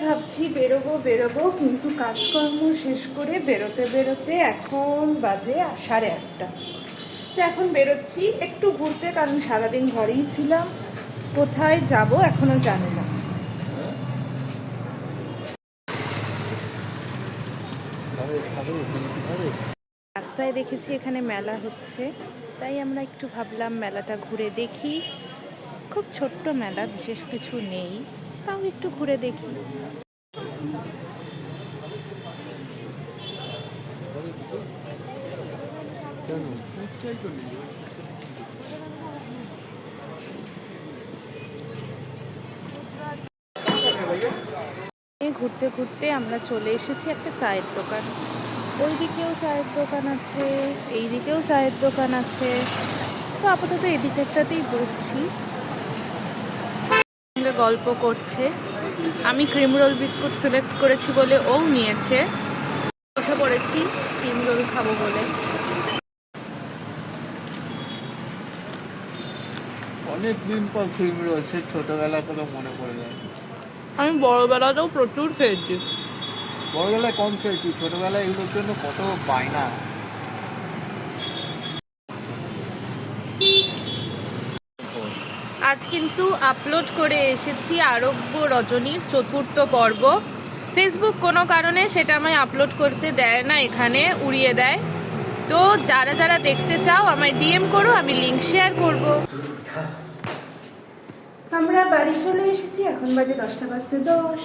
ভাবছি বেরোবো বেরোবো, কিন্তু কাজকর্ম শেষ করে বেরোতে বেরোতে এখন বাজে 8:30। তো এখন বেরোচ্ছি একটু ঘুরতে, কারণ সারাদিন ঘরেই ছিলাম। কোথায় যাব এখনো জানি না। রাস্তায় দেখেছি এখানে মেলা হচ্ছে, তাই আমরা একটু ভাবলাম মেলাটা ঘুরে দেখি। খুব ছোট্ট মেলা, বিশেষ কিছু নেই, তাও একটু ঘুরে দেখি। ঘুরতে ঘুরতে আমরা চলে এসেছি একটা চায়ের দোকান। ওই দিকেও চায়ের দোকান আছে, এই দিকেও চায়ের দোকান আছে। তো আপাতত এই দিকেরটাতেই বসছি। গল্প করছে। আমি ক্রিম রোল বিস্কুট সিলেক্ট করেছি বলে ও নিয়েছে। বসে পড়েছি ক্রিম রোল খাবো বলে। অনেকদিন পর ক্রিম রোল, সে ছোটবেলার কথা মনে পড়ে যায়। আমি বড়বেলাতেও প্রচুর খেয়েছি। বড়বেলায় কম খেয়েছি, ছোটবেলায় এগুলোর জন্য কত বায়না। আজ কিন্তু আপলোড করে এসেছি আরোগ্য রজনীর 4র্থ পর্ব। ফেসবুক কোনো কারণে সেটা আমায় আপলোড করতে দেয় না, এখানে উড়িয়ে দেয়। তো যারা যারা দেখতে চাও আমায় ডিএম করো, আমি লিঙ্ক শেয়ার করব। আমরা বাড়ি চলে এসেছি, এখন বাজে 10টা বাজতে 10।